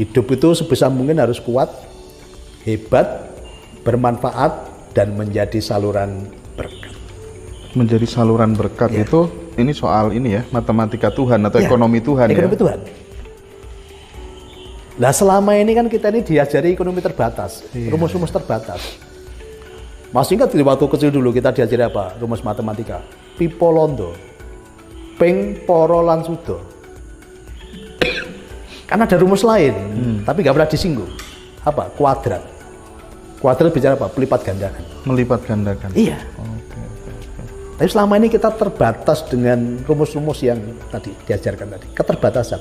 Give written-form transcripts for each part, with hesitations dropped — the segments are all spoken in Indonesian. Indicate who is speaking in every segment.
Speaker 1: Hidup itu sebisa mungkin harus kuat, hebat, bermanfaat, dan menjadi saluran berkat.
Speaker 2: Menjadi saluran berkat itu, ini soal ini ya, matematika Tuhan atau ekonomi Tuhan
Speaker 1: ekonomi Tuhan. Nah selama ini kan kita ini diajari ekonomi terbatas, rumus-rumus terbatas. Masih ingat waktu kecil dulu kita diajari apa? Rumus matematika. Pipo londo, ping poro lan sudo. Karena ada rumus lain, tapi nggak pernah disinggung. Apa? Kuadrat. Kuadrat bicara apa? Pelipat gandakan.
Speaker 2: Melipat gandakan.
Speaker 1: Iya. Tapi selama ini kita terbatas dengan rumus-rumus yang tadi diajarkan tadi. Keterbatasan.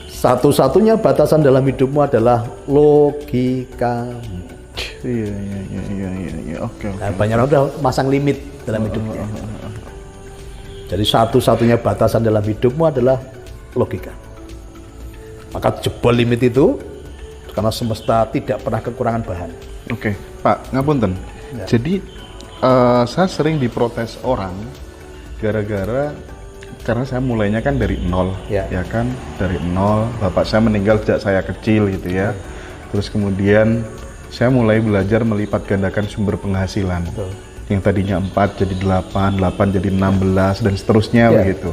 Speaker 1: Satu-satunya batasan dalam hidupmu adalah logikamu.
Speaker 2: Iya. Oke.
Speaker 1: Nah, banyak orang udah masang limit dalam hidupnya. Jadi satu-satunya batasan dalam hidupmu adalah logika. Maka jebol limit itu karena semesta tidak pernah kekurangan bahan.
Speaker 2: Oke, Pak, ngapunten.
Speaker 1: Ya.
Speaker 2: Jadi saya sering diprotes orang gara-gara karena saya mulainya kan dari nol, ya kan, dari nol. Bapak saya meninggal sejak saya kecil gitu ya. Terus kemudian saya mulai belajar melipat gandakan sumber penghasilan.
Speaker 1: Betul.
Speaker 2: Yang tadinya 4 jadi 8, 8 jadi 16 dan seterusnya begitu.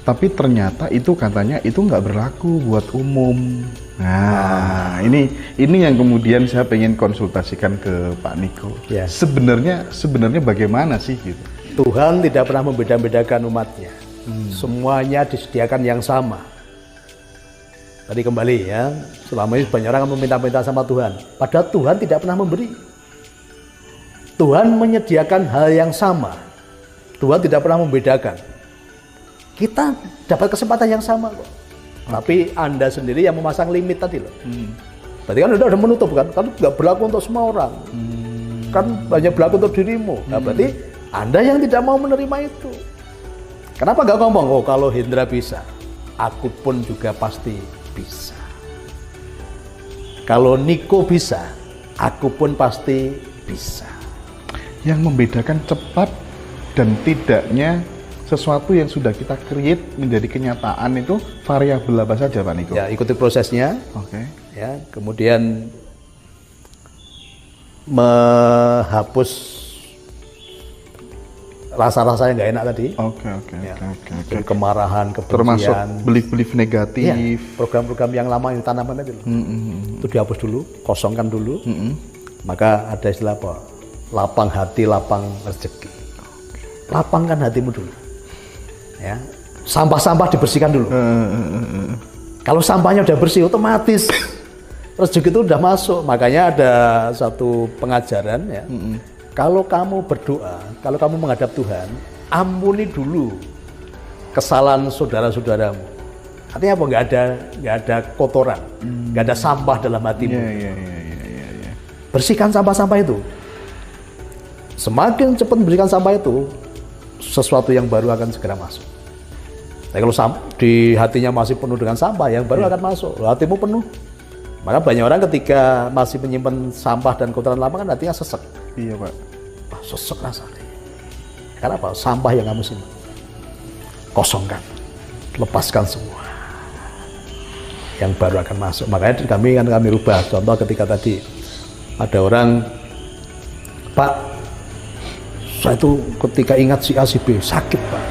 Speaker 2: Tapi ternyata itu katanya itu nggak berlaku buat umum. Nah, ini yang kemudian saya pengen konsultasikan ke Pak Niko.
Speaker 1: Ya.
Speaker 2: Sebenarnya bagaimana sih gitu?
Speaker 1: Tuhan tidak pernah membeda-bedakan umatnya. Semuanya disediakan yang sama. Tadi kembali ya, selama ini banyak orang meminta-minta sama Tuhan. Padahal Tuhan tidak pernah memberi. Tuhan menyediakan hal yang sama. Tuhan tidak pernah membedakan. Kita dapat kesempatan yang sama kok. Tapi Anda sendiri yang memasang limit tadi loh. Berarti kan udah menutup kan? Kan nggak berlaku untuk semua orang. Kan banyak berlaku untuk dirimu. Nah, berarti Anda yang tidak mau menerima itu. Kenapa nggak ngomong, oh kalau Hendra bisa, aku pun juga pasti bisa. Kalau Niko bisa, aku pun pasti bisa.
Speaker 2: Yang membedakan cepat dan tidaknya sesuatu yang sudah kita create menjadi kenyataan itu variabel apa saja Pak Niko?
Speaker 1: Ya, ikuti prosesnya.
Speaker 2: Oke.
Speaker 1: Ya, kemudian menghapus rasa-rasa yang nggak enak tadi.
Speaker 2: Oke.
Speaker 1: Jadi kemarahan, kebencian.
Speaker 2: Termasuk belief-belief negatif.
Speaker 1: Ya, program-program yang lama yang ditanamkan tadi loh. Itu dihapus dulu, kosongkan dulu. Maka ada istilah apa? Lapang hati, lapang rezeki. Lapangkan hatimu dulu. Ya, sampah-sampah dibersihkan dulu. Kalau sampahnya udah bersih, otomatis rezeki itu udah masuk. Makanya ada satu pengajaran ya. Kalau kamu berdoa, kalau kamu menghadap Tuhan, ampuni dulu kesalahan saudara-saudaramu. Artinya apa? Nggak ada kotoran, nggak ada sampah dalam hatimu. Bersihkan sampah-sampah itu. Semakin cepat membersihkan sampah itu, sesuatu yang baru akan segera masuk. Tapi kalau di hatinya masih penuh dengan sampah, yang baru akan masuk. Hatimu penuh. Maka banyak orang ketika masih menyimpan sampah dan kotoran lama kan hatinya sesek.
Speaker 2: Iya Pak.
Speaker 1: Wah, sesek rasanya. Karena apa? Sampah yang kamu simpan. Kosongkan. Lepaskan semua. Yang baru akan masuk. Makanya kami rubah. Contoh ketika tadi ada orang, Pak, saya itu ketika ingat si A si B sakit Pak.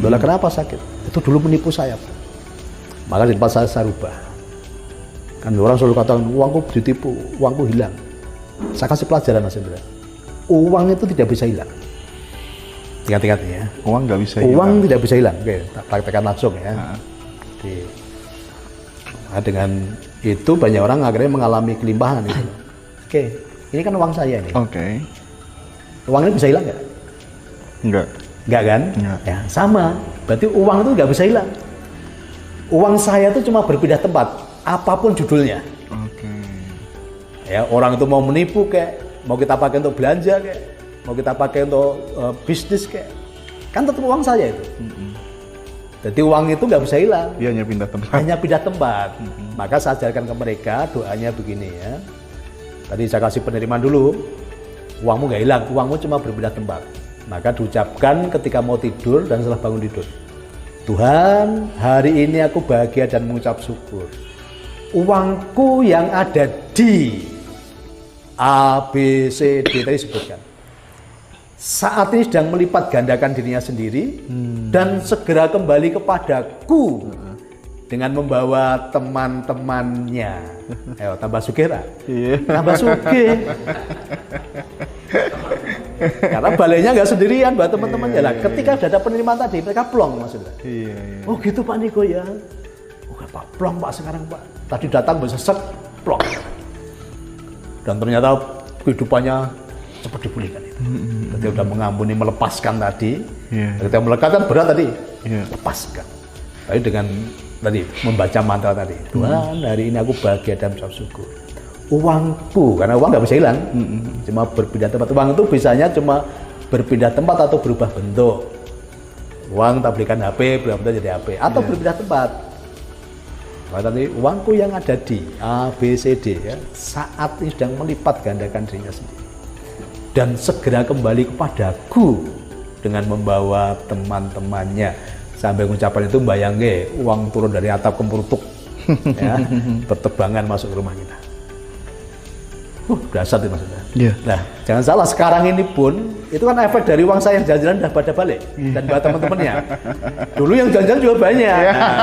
Speaker 1: Loh, kenapa sakit? Itu dulu menipu saya Pak. Maka di tempat saya rubah. Kan orang selalu katakan uangku ditipu, uangku hilang. Saya kasih pelajaran Mas Hendra. Uang itu tidak bisa hilang. Ingat-ingat ya.
Speaker 2: Uang nggak bisa hilang.
Speaker 1: Uang tidak bisa hilang. Oke, tak praktekkan langsung ya. Nah, dengan itu banyak orang akhirnya mengalami kelimpahan gitu. Oke, ini kan uang saya ini.
Speaker 2: Oke.
Speaker 1: Uang ini bisa hilang nggak? Enggak kan?
Speaker 2: Enggak.
Speaker 1: Ya, sama. Berarti uang itu nggak bisa hilang. Uang saya itu cuma berpindah tempat, apapun judulnya.
Speaker 2: Oke.
Speaker 1: Ya, orang itu mau menipu kayak, mau kita pakai untuk belanja kayak, mau kita pakai untuk bisnis kayak, kan tetap uang saya itu. Jadi uang itu nggak bisa hilang.
Speaker 2: Dia hanya pindah tempat.
Speaker 1: Hanya pindah tempat. Maka saya ajarkan ke mereka doanya begini ya. Tadi saya kasih penerimaan dulu. Uangmu nggak hilang, uangmu cuma berpindah tempat. Maka diucapkan ketika mau tidur dan setelah bangun tidur. Tuhan, hari ini aku bahagia dan mengucap syukur. uangku yang ada di A, B, C, D tadi sebutkan. Saat ini sedang melipat gandakan dirinya sendiri dan segera kembali kepadaku dengan membawa teman-temannya. Ayo tambah sugih lah. Tambah sugih. Karena balainya nggak sendirian, buat teman-temannya lah. Ketika sudah ada penerimaan tadi, mereka plong maksudnya. Oh gitu Pak Niko ya. Oh Pak, plong Pak sekarang Pak. Tadi datang bersesek, plong. Dan ternyata kehidupannya cepat dipulihkan itu. Ketika sudah mengampuni, melepaskan tadi. Ketika melekat kan berat tadi. Lepaskan. Tapi dengan tadi membaca mantra tadi, Tuhan hari ini aku bahagia dan bersyukur. Uangku, karena uang nggak bisa hilang, cuma berpindah tempat. Uang itu bisanya cuma berpindah tempat atau berubah bentuk. Uang tak belikan HP, berubah bentuk jadi HP, atau berpindah tempat. Maka tadi uangku yang ada di A, B, C, D ya, saat ini sedang melipat gandakan dirinya sendiri dan segera kembali kepadaku dengan membawa teman-temannya. Sampai ucapan itu bayangke uang turun dari atap kemperutuk ya, bertebangan masuk ke rumah kita. Dahsyat itu maksudnya. Nah, jangan salah, sekarang ini pun itu kan efek dari uang saya yang jalan-jalan udah pada balik dan buat teman-temannya. Dulu yang jalan-jalan juga banyak.